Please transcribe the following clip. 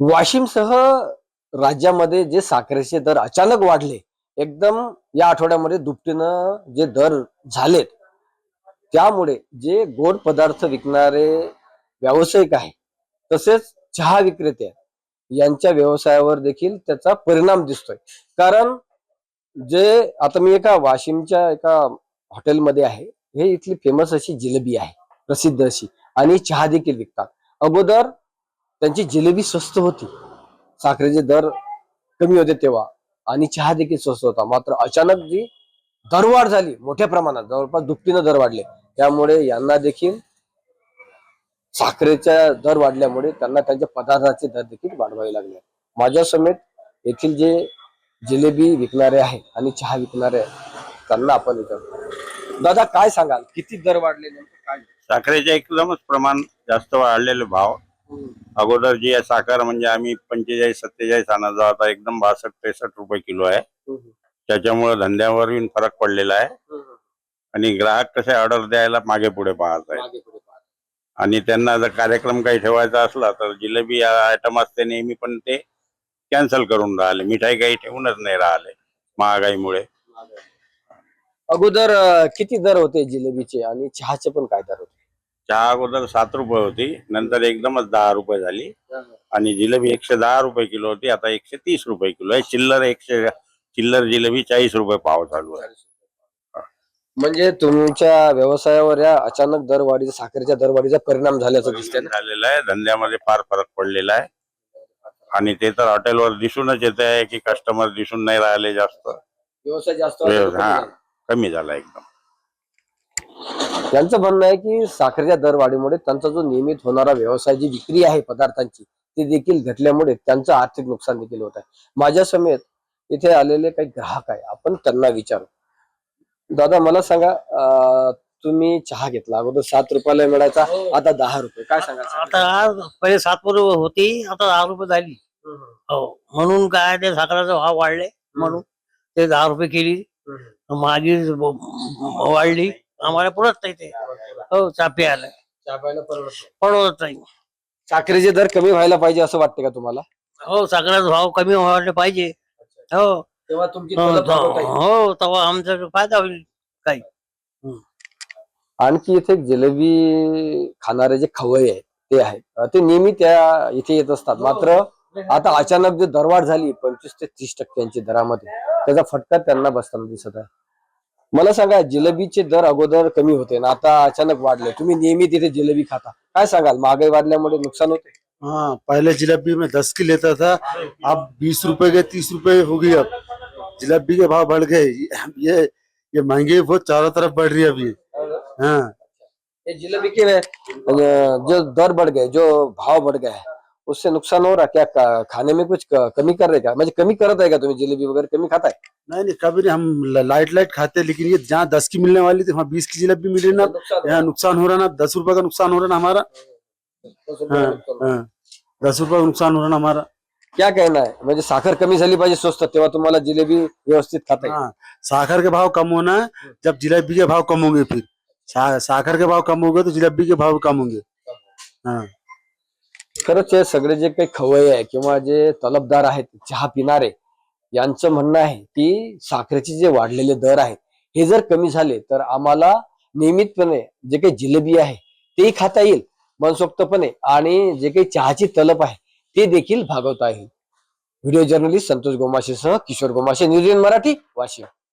वाशिमसह राज्यामध्ये जे साखरेचे दर अचानक वाढले, एकदम या आठवड्यामध्ये दुपटीनं जे दर झालेत, त्यामुळे जे गोड पदार्थ विकणारे व्यावसायिक आहे, तसेच चहा विक्रेते आहे, यांच्या व्यवसायावर देखील त्याचा परिणाम दिसतोय. कारण जे आता मी एका वाशिमच्या एका हॉटेलमध्ये आहे. हे इथली फेमस अशी जिलेबी आहे, प्रसिद्ध अशी, आणि चहा देखील विकतात. अगोदर त्यांची जिलेबी स्वस्त होती, साखरेचे दर कमी होते तेव्हा, आणि चहा देखील स्वस्त होता. मात्र अचानक जी दरवाढ झाली मोठ्या प्रमाणात, जवळपास दुपटीनं दर वाढले, त्यामुळे यांना देखील साखरेचा दर वाढल्यामुळे त्यांना त्यांच्या पदार्थाचे दर देखील वाढवावे लागले. माझ्या समेत येथील जे जिलेबी विकणारे आहे आणि चहा विकणारे आहे, त्यांना आपण विचारतो, दादा काय सांगाल, किती दर वाढले, नेमकं काय? साखरेचे एकदमच प्रमाण जास्त वाढलेले भाव. अगोदर जी आहे साखर म्हणजे आम्ही 45-47 आणायचो, आता एकदम 62-63 रुपये किलो आहे. त्याच्यामुळे धंद्यावर फरक पडलेला आहे आणि ग्राहक कसे ऑर्डर द्यायला मागे पुढे पाहत आहे. आणि त्यांना जर कार्यक्रम काही ठेवायचा असला तर जिलेबी आयटम असते नेहमी, पण ते कॅन्सल करून राहिले. मिठाई काही ठेवूनच नाही राहिले महागाईमुळे. अगोदर किती दर होते जिलेबीचे आणि चहाचे पण काय दर होते? चहा अगोदर 7 रुपये होती, नंतर एकदमच 10 रुपये झाली. आणि जिलेबी 110 रुपये किलो होती, आता 130 रुपये किलो आहे. चिल्लर जिलेबी 40 रुपये पाव चालू आहे. म्हणजे तुमच्या व्यवसायावर या अचानक दरवाढीचा, साखरेच्या दरवाढीचा परिणाम झाल्याचं दिसतंय ना? झालेला आहे. धंद्यामध्ये फार फरक पडलेला आहे आणि ते तर हॉटेलवर दिसूनच येत आहे की कस्टमर दिसून नाही राहिले जास्त. व्यवसाय जास्त कमी झाला एकदम. त्यांचं म्हणणं आहे की साखरेच्या दरवाढीमुळे त्यांचा जो नियमित होणारा व्यवसाय, जी विक्री आहे पदार्थांची, ती देखील घटल्यामुळे त्यांचं आर्थिक नुकसान देखील होत आहे. माझ्या समेत इथे आलेले काही ग्राहक आहे, आपण त्यांना विचारू. दादा मला सांगा, तुम्ही चहा घेतला, अगोदर 7 रुपयाला मिळायचा, आता 10 रुपये, काय सांगा? आता पहिले 7 रुपये होती, आता 10 रुपये झाली. हो, म्हणून काय ते साखरेचा भाव वाढले, म्हणून ते 10 रुपये केली. माझी वाढली, आम्हाला पुरत नाही ते. हो, चहा प्यायला परवडत नाही. साखरेचे दर कमी व्हायला पाहिजे असं वाटतं का तुम्हाला? हो, साखरेचा भाव कमी व्हायला पाहिजे. हो, तेव्हा तुमची तलब भागवता येईल. हो, तेव्हा आमचा फायदा होईल काही. आणखी इथे जिलेबी खाणारे जे खवय्ये आहेत ते आहेत, ते नेहमी त्या इथे येत असतात. मात्र आता अचानक जे दरवाढ झाली 25 ते 30% दरामध्ये, त्याचा फटका त्यांना बसताना दिसत आहे. मला सांगा, जिलेबीचे दर अगोदर कमी होते ना, आता अचानक वाढले. तुम्ही नेहमी तिथे जिलेबी खाता, काय सांगाल? महागाई वाढल्यामुळे नुकसान होते? हाँ, पहले जिलेबी में 10 की लेता था, अब 20 रुपए के 30 रुपए हो गई। अब जिलेबी के भाव बढ़ गए। ये महंगी बहुत चारों तरफ बढ़ रही है अभी। हाँ, ये जिलेबी के जो दर बढ़ गए, जो भाव बढ़ गया है, उससे नुकसान हो रहा क्या? खाने में कुछ कमी कर रहे क्या? म्हणजे कमी करत आहे का तुम्ही? जिलेबी वगैरह कमी खाता है? नहीं कभी नहीं, हम लाइट खाते हैं, लेकिन ये जहाँ 10 की मिलने वाली थी वहाँ 20 की जिलेबी मिल रही ना, यहाँ नुकसान हो रहा ना, 10 रुपए का नुकसान हो रहा ना हमारा। हाँ, 10 रुपए का नुकसान हो रहा ना हमारा। क्या कहना है? म्हणजे साखर कमी झाली पाहिजे स्वस्त, तेव्हा तुम्हाला जिलेबी व्यवस्थित खाता येईल. हाँ, साखर के भाव कम होना है, जब जिलेबी के भाव कम होंगे, फिर साखर के भाव कम होंगे तो जिलेबी के भाव कम होंगे। हाँ, खरंच हे सगळे जे काही खवय्ये आहे किंवा जे तलबदार आहेत, चहा पिणारे, यांचं म्हणणं आहे की साखरेचे जे वाढलेले दर आहेत, हे जर कमी झाले तर आम्हाला नियमितपणे जे काही जिलेबी आहे तेही खाता येईल मनसोक्तपणे, आणि जे काही चहाची तलब आहे ते देखील भागवता येईल. व्हिडिओ जर्नलिस्ट संतोष गोमाशेसह किशोर गोमाशे, न्यूज 8 मराठी, वाशिम.